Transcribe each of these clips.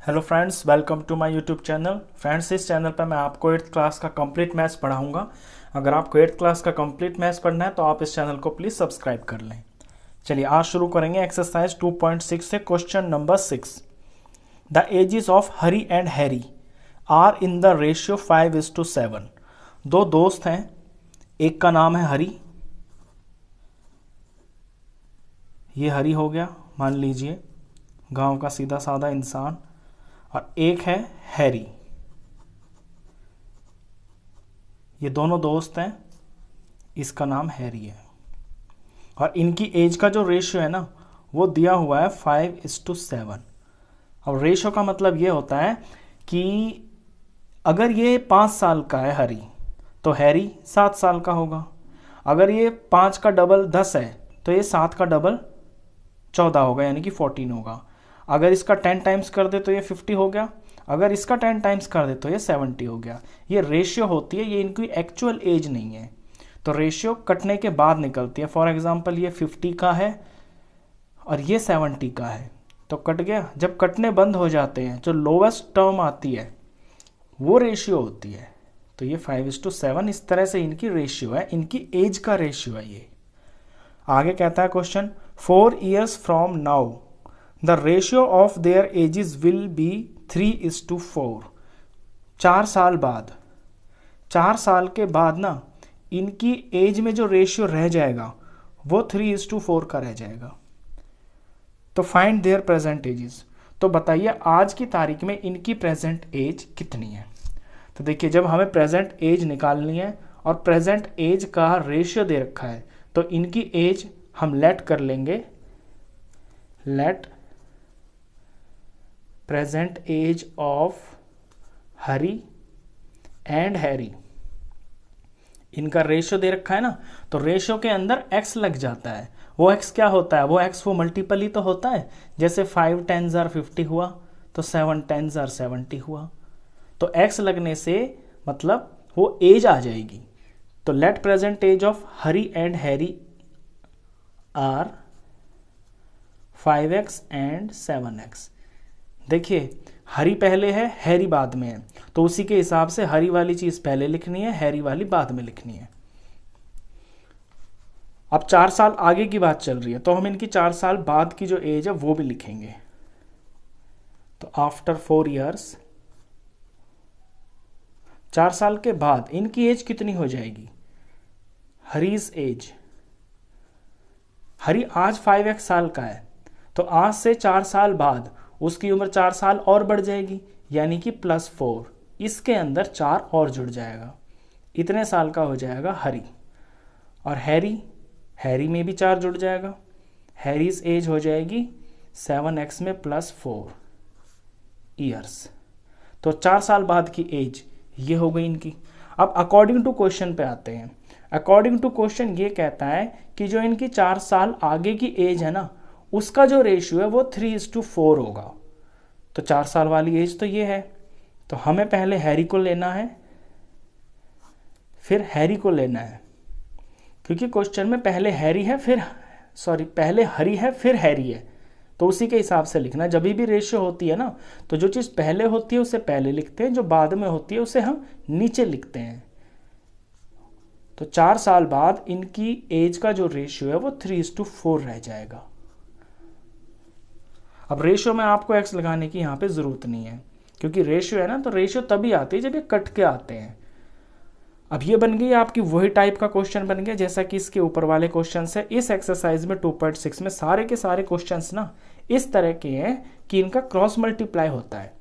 Hello friends, welcome to my YouTube channel. Friends, इस channel पर मैं आपको 8th क्लास का कंप्लीट मैथ्स पढ़ाऊंगा। अगर आपको 8th क्लास का कंप्लीट मैथ्स पढ़ना है तो आप इस चैनल को प्लीज़ सब्सक्राइब कर लें। चलिए आज शुरू करेंगे एक्सरसाइज 2.6 से question number 6। The ages of Hari and Harry are in the ratio 5:7। दो दोस्त हैं, एक का नाम है हरी, ये हरी हो गया मान लीजिए, गांव का सीधा साधा इंसान, और एक है हैरी। ये दोनों दोस्त हैं, इसका नाम हैरी है, और इनकी एज का जो रेशियो है ना वो दिया हुआ है 5:7। अब रेशियो का मतलब ये होता है कि अगर ये 5 साल का है हरी तो हैरी 7 साल का होगा। अगर ये 5 का डबल 10 है तो ये 7 का डबल 14 होगा, यानी कि 14 होगा। अगर इसका 10 टाइम्स कर दे तो ये 50 हो गया, अगर इसका 10 टाइम्स कर दे तो ये 70 हो गया। ये रेशियो होती है, ये इनकी एक्चुअल एज नहीं है, तो रेशियो कटने के बाद निकलती है। फॉर एग्जांपल ये 50 का है और ये 70 का है, तो कट गया। जब कटने बंद हो जाते हैं जो लोवेस्ट टर्म आती है वो रेशियो होती है। तो ये 5:7 इस तरह से इनकी रेशियो है, इनकी एज का रेशियो है ये। आगे कहता है question, 4 years from now the ratio of their edges will be 3:4। 4 साल बाद, 4 साल के बाद ना इनकी एज में जो रेशियो रह जाएगा वो 3:4 का रह जाएगा। तो फाइंड देयर प्रेजेंट एजेस। तो बताइए आज की तारीख में इनकी प्रेजेंट एज कितनी है। तो देखिए, जब हमें प्रेजेंट एज निकालनी है और प्रेजेंट एज का रेशियो दे रखा है तो इनकी एज हम लेट कर लेंगे, let present age of Hari and Harry. इनका रेशियो दे रखा है ना, तो रेशियो के अंदर x लग जाता है। वो x क्या होता है, वो x वो मल्टीपल ही तो होता है। जैसे 5 10s are 50 हुआ तो 7 10s are 70 हुआ, तो x लगने से मतलब वो एज आ जाएगी। तो let present age of Hari and Harry are 5x and 7x। देखिए, हरी पहले है, हैरी बाद में है, तो उसी के हिसाब से हरी वाली चीज पहले लिखनी है, हैरी वाली बाद में लिखनी है। अब 4 साल आगे की बात चल रही है तो हम इनकी 4 साल बाद की जो एज है वो भी लिखेंगे। तो आफ्टर 4 years, 4 साल के बाद इनकी एज कितनी हो जाएगी, हरीज एज। हरी आज 5x साल का है, तो आज से 4 साल बाद उसकी उम्र 4 साल और बढ़ जाएगी, यानी कि +4। इसके अंदर 4 और जुड़ जाएगा, इतने साल का हो जाएगा हरी। और हैरी, हैरी में भी 4 जुड़ जाएगा, हैरीज एज हो जाएगी 7x में +4 ईयर्स। तो 4 साल बाद की एज ये हो गई इनकी। अब अकॉर्डिंग टू क्वेश्चन पे आते हैं। अकॉर्डिंग टू क्वेश्चन ये कहता है कि जो इनकी 4 साल आगे की एज है ना उसका जो रेशियो है वो 3:4 होगा। तो 4 साल वाली एज तो ये है, तो हमें पहले हैरी को लेना है फिर हैरी को लेना है, क्योंकि क्वेश्चन में पहले हैरी है पहले हरी है फिर हैरी है, तो उसी के हिसाब से लिखना। जब भी रेशियो होती है ना तो जो चीज़ पहले होती है उसे पहले लिखते हैं, जो बाद में होती है उसे हम नीचे लिखते हैं। तो 4 साल बाद इनकी एज का जो रेशियो है वो 3:4 रह जाएगा। अब रेशियो में आपको x लगाने की यहाँ पे ज़रूरत नहीं है, क्योंकि रेशियो है ना, तो रेशियो तभी आती है जब ये कट के आते हैं। अब ये बन गई आपकी वही टाइप का क्वेश्चन बन गया जैसा कि इसके ऊपर वाले क्वेश्चन है। इस एक्सरसाइज में 2.6 में सारे के सारे क्वेश्चन ना इस तरह के हैं कि इनका क्रॉस मल्टीप्लाई होता है,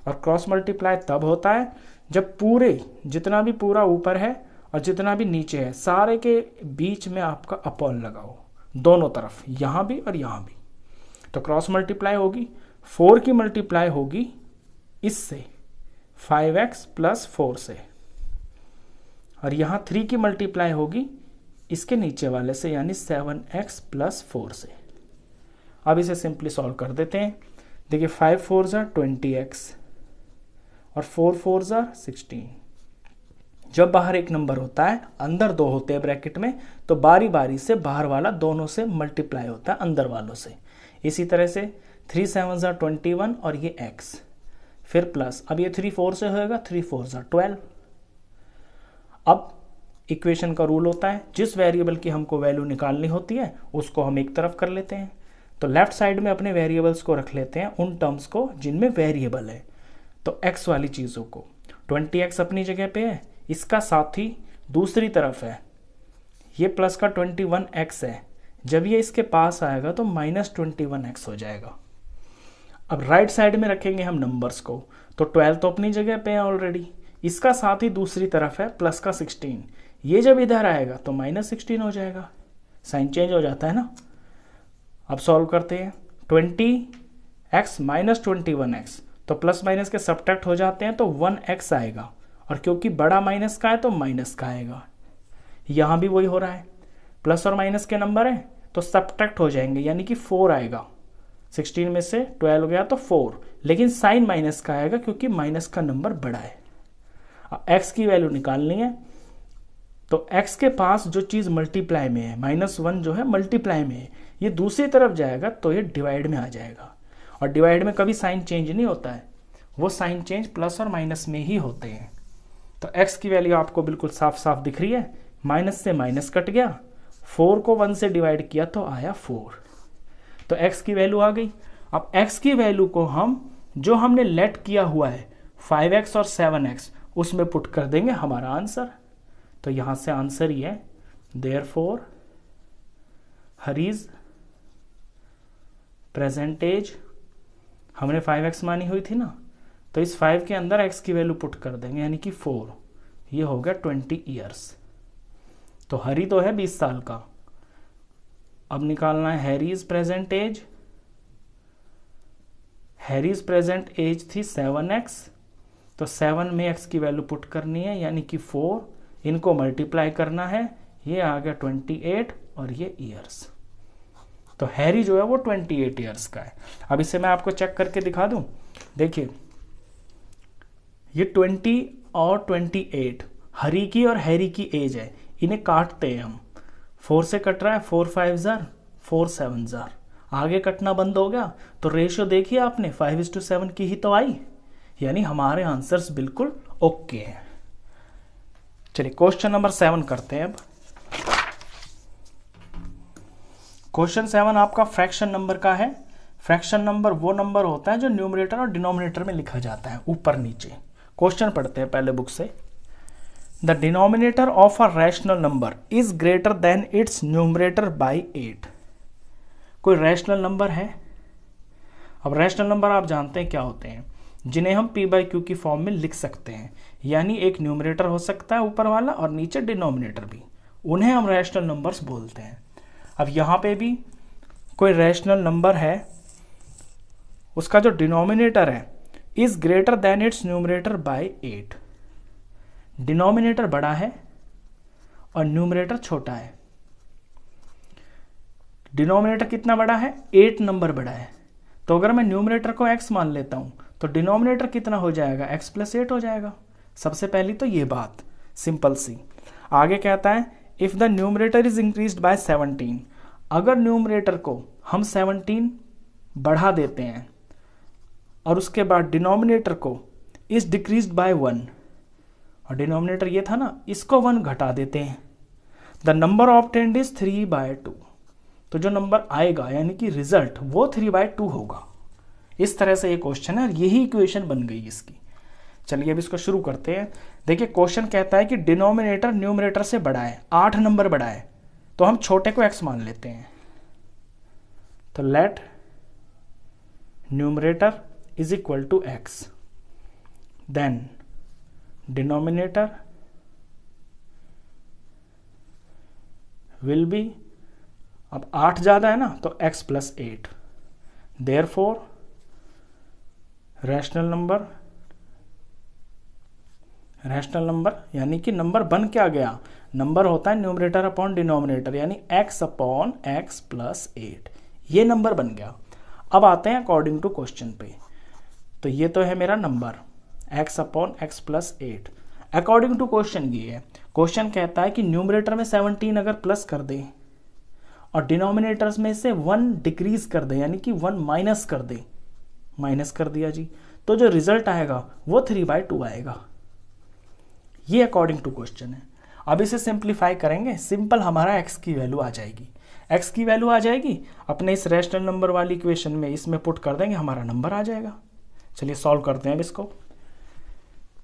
और क्रॉस मल्टीप्लाई तब होता है जब पूरे जितना भी पूरा ऊपर है और जितना भी नीचे है सारे के बीच में आपका अपॉन लगाओ, दोनों तरफ, यहाँ भी और यहाँ भी। तो क्रॉस मल्टीप्लाई होगी, 4 की मल्टीप्लाई होगी इससे 5x + 4 से, और यहाँ 3 की मल्टीप्लाई होगी इसके नीचे वाले से, यानी 7x + 4 से। अब इसे सिंपली सॉल्व कर देते हैं। देखिए 5 4s are 20x और 4 4s are 16। जब बाहर एक नंबर होता है, अंदर 2 होते हैं ब्रैकेट में, तो बारी बारी से बाहर वाला दोनों से मल्टीप्लाई होता है अंदर वालों से। इसी तरह से 3 7s are 21 और ये x, फिर प्लस, अब ये 3 4 से होएगा, 3 4 ज़ा 12। अब इक्वेशन का रूल होता है, जिस वेरिएबल की हमको वैल्यू निकालनी होती है उसको हम एक तरफ कर लेते हैं। तो लेफ्ट साइड में अपने वेरिएबल्स को रख लेते हैं, उन टर्म्स को जिनमें वेरिएबल है। तो x वाली चीज़ों को 20x अपनी जगह पे है, इसका साथी दूसरी तरफ है, ये प्लस का 21x है, जब ये इसके पास आएगा तो -21x हो जाएगा। अब राइट साइड में रखेंगे हम नंबर्स को, तो 12 तो अपनी जगह पे है ऑलरेडी, इसका साथी दूसरी तरफ है प्लस का 16, ये जब इधर आएगा तो -16 हो जाएगा, साइन चेंज हो जाता है ना। अब सॉल्व करते हैं, 20x -21x, तो प्लस माइनस के सब्ट्रैक्ट हो जाते हैं तो 1x आएगा, और क्योंकि बड़ा माइनस का है तो माइनस का आएगा। यहाँ भी वही हो रहा है, प्लस और माइनस के नंबर हैं तो सब्ट्रैक्ट हो जाएंगे, यानी कि 4 आएगा। 16 में से 12 गया तो 4, लेकिन साइन माइनस का आएगा क्योंकि माइनस का नंबर बड़ा है। अब x की वैल्यू निकालनी है, तो x के पास जो चीज़ मल्टीप्लाई में है, -1 जो है मल्टीप्लाई में है, ये दूसरी तरफ जाएगा तो ये डिवाइड में आ जाएगा। और डिवाइड में कभी साइन चेंज नहीं होता है, वो साइन चेंज प्लस और माइनस में ही होते हैं। तो x की वैल्यू आपको बिल्कुल साफ साफ दिख रही है, माइनस से माइनस कट गया, 4 को 1 से डिवाइड किया तो आया 4, तो x की वैल्यू आ गई। अब x की वैल्यू को हम जो हमने लेट किया हुआ है 5x और 7x उसमें पुट कर देंगे हमारा आंसर। तो यहाँ से आंसर ही है, देयरफॉर हरीज प्रेजेंट एज, हमने 5x मानी हुई थी ना, तो इस 5 के अंदर x की वैल्यू पुट कर देंगे, यानी कि 4, ये हो गया 20 ईयर्स। तो हरी तो है 20 साल का, अब निकालना है Harry's present age. Harry's present age थी 7x, तो 7 में x की वैल्यू पुट करनी है, यानी कि 4, इनको मल्टीप्लाई करना है, ये आ गया 28 और ये ईयर्स। तो हैरी जो है वो 28 ईयर्स का है। अब इसे मैं आपको चेक करके दिखा दूं, देखिए ये 20 और 28 हरी की और हैरी की एज है, इन्हें काटते हैं हम, 4 से कट रहा है, 4 5 जार 4 7 जार, आगे कटना बंद हो गया, तो रेशियो देखिए आपने 5:7 की ही तो आई, यानी हमारे आंसर्स बिल्कुल ओके हैं। चलिए क्वेश्चन नंबर 7 करते हैं अब। क्वेश्चन 7 आपका फ्रैक्शन नंबर का है। फ्रैक्शन नंबर वो नंबर होता है जो न्यूमरेटर और डिनोमिनेटर में लिखा जाता है, ऊपर नीचे। क्वेश्चन पढ़ते हैं पहले बुक से। The denominator of a rational number is greater than it's numerator bye 8। कोई रैशनल नंबर है। अब रैशनल नंबर आप जानते हैं क्या होते हैं, जिन्हें हम p/q की फॉर्म में लिख सकते हैं, यानी एक न्यूमरेटर हो सकता है ऊपर वाला और नीचे डिनोमिनेटर भी, उन्हें हम रैशनल नंबर्स बोलते हैं। अब यहाँ पे भी कोई रैशनल नंबर है, उसका जो डिनोमिनेटर है is greater than it's numerator bye 8। Denominator बड़ा है और न्यूमरेटर छोटा है। डिनोमिनेटर कितना बड़ा है, 8 नंबर बड़ा है, तो अगर मैं न्यूमरेटर को x मान लेता हूं तो डिनोमिनेटर कितना हो जाएगा, x + 8 हो जाएगा। सबसे पहली तो ये बात सिंपल सी। आगे कहता है if the numerator is increased by 17, अगर न्यूमरेटर को हम 17 बढ़ा देते हैं और उसके बाद डिनोमिनेटर को इज डिक्रीज्ड बाय 1, और डिनोमिनेटर ये था ना, इसको 1 घटा देते हैं, द नंबर ऑब्टेन्ड इज 3/2, तो जो नंबर आएगा यानी कि रिजल्ट वो 3/2 होगा। इस तरह से ये क्वेश्चन है और यही इक्वेशन बन गई इसकी। चलिए अब इसको शुरू करते हैं। देखिए क्वेश्चन कहता है कि डिनोमिनेटर न्यूमरेटर से बड़ा है, 8 नंबर बड़ा है, तो हम छोटे को x मान लेते हैं। तो let numerator is equal to x, then denominator will be, अब 8 ज़्यादा है ना तो x + 8, देयरफॉर रैशनल नंबर यानी कि नंबर बन क्या गया, नंबर होता है न्यूमरेटर अपॉन डिनोमिनेटर, यानी x अपॉन x + 8, ये नंबर बन गया। अब आते हैं अकॉर्डिंग टू क्वेश्चन पे, तो ये तो है मेरा number x upon x + 8। According to question ये है, क्वेश्चन कहता है कि न्यूमरेटर में 17 अगर प्लस कर दे और डिनोमिनेटर्स में से 1 डिक्रीज कर दे, यानी कि 1 माइनस कर दे, माइनस कर दिया जी, तो जो रिजल्ट आएगा वो 3/2 आएगा। ये अकॉर्डिंग टू क्वेश्चन है। अब इसे सिंप्लीफाई करेंगे, सिंपल हमारा x की वैल्यू आ जाएगी। x की वैल्यू आ जाएगी, अपने इस रैशनल नंबर वाली इक्वेशन में इसमें पुट कर देंगे, हमारा नंबर आ जाएगा। चलिए सॉल्व करते हैं अब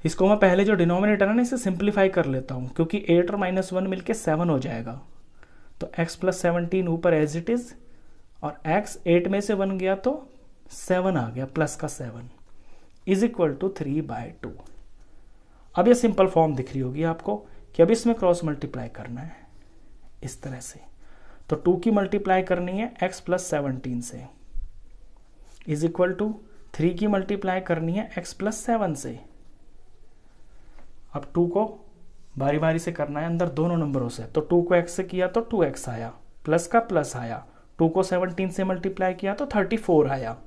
इसको मैं पहले जो डिनोमिनेटर है ना इसे सिंप्लीफाई कर लेता हूँ, क्योंकि 8 और -1 मिलके 7 हो जाएगा। तो x + 17 ऊपर एज इट इज, और x 8 में से 1 गया तो 7 आ गया, प्लस का 7 इज इक्वल टू 3/2। अब ये सिंपल फॉर्म दिख रही होगी आपको कि अब इसमें क्रॉस मल्टीप्लाई करना है इस तरह से। तो 2 की मल्टीप्लाई करनी है x + 17 से, इज इक्वल टू 3 की मल्टीप्लाई करनी है x + 7 से। अब 2 को बारी बारी से करना है अंदर दोनों नंबरों से। तो 2 को x से किया तो 2x आया, प्लस का प्लस आया। 2 को 17 से मल्टीप्लाई किया तो 34 आया,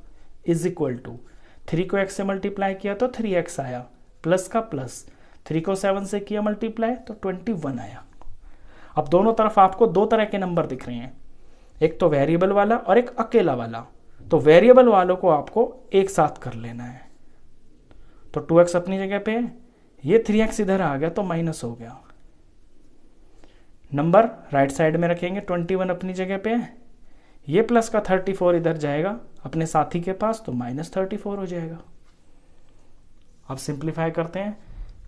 इज इक्वल टू 3 को x से मल्टीप्लाई किया तो 3x आया, प्लस का प्लस। 3 को 7 से किया मल्टीप्लाई तो 21 आया। अब दोनों तरफ आपको दो तरह के नंबर दिख रहे हैं, एक तो वेरिएबल वाला और एक अकेला वाला। तो वेरिएबल वालों को आपको एक साथ कर लेना है। तो 2x अपनी जगह पे है, ये 3x इधर आ गया तो माइनस हो गया। नंबर राइट साइड में रखेंगे, 21 अपनी जगह पे है, ये प्लस का 34 इधर जाएगा अपने साथी के पास तो -34 हो जाएगा। अब सिंप्लीफाई करते हैं,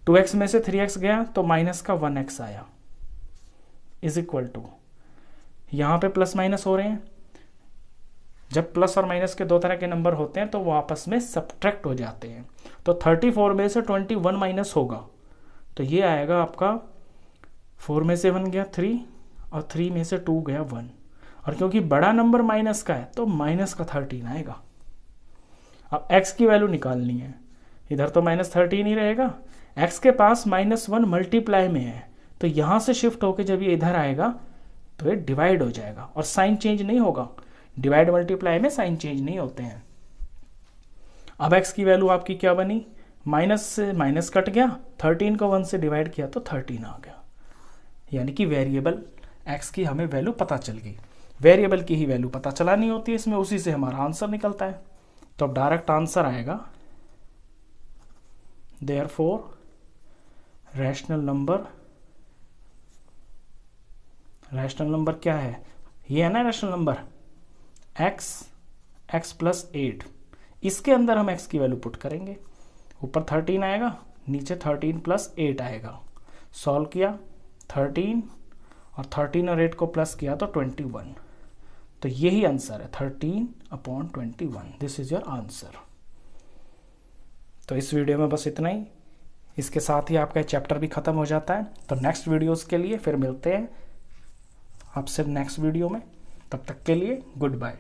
2x में से 3x गया तो माइनस का 1x आया, इज इक्वल टू, यहाँ पे प्लस माइनस हो रहे हैं। जब प्लस और माइनस के दो तरह के नंबर होते हैं तो वो आपस में सब्ट्रैक्ट हो जाते हैं। तो 34 में से 21 माइनस होगा तो ये आएगा आपका 4 में से 1 गया 3 और 3 में से 2 गया 1, और क्योंकि बड़ा नंबर माइनस का है तो माइनस का 13 आएगा। अब x की वैल्यू निकालनी है, इधर तो -13 ही रहेगा, x के पास -1 मल्टीप्लाई में है तो यहाँ से शिफ्ट होकर जब ये इधर आएगा तो ये डिवाइड हो जाएगा और साइन चेंज नहीं होगा। डिवाइड मल्टीप्लाई में साइन चेंज नहीं होते हैं। अब x की वैल्यू आपकी क्या बनी, माइनस से माइनस कट गया, 13 को 1 से डिवाइड किया तो 13 आ गया। यानी कि वेरिएबल x की हमें वैल्यू पता चल गई। वेरिएबल की ही वैल्यू पता चलानी होती है इसमें, उसी से हमारा आंसर निकलता है। तो अब डायरेक्ट आंसर आएगा, देयरफॉर रैशनल नंबर क्या है, ये है ना रैशनल नंबर x + 8। इसके अंदर हम x की वैल्यू पुट करेंगे, ऊपर 13 आएगा, नीचे 13 + 8 आएगा। सॉल्व किया 13 और 13 और 8 को प्लस किया तो 21। तो यही आंसर है 13/21। This is your answer. तो इस वीडियो में बस इतना ही, इसके साथ ही आपका चैप्टर भी खत्म हो जाता है। तो नेक्स्ट वीडियोस के लिए फिर मिलते हैं आपसे नेक्स्ट वीडियो में, तब तक के लिए गुड बाय।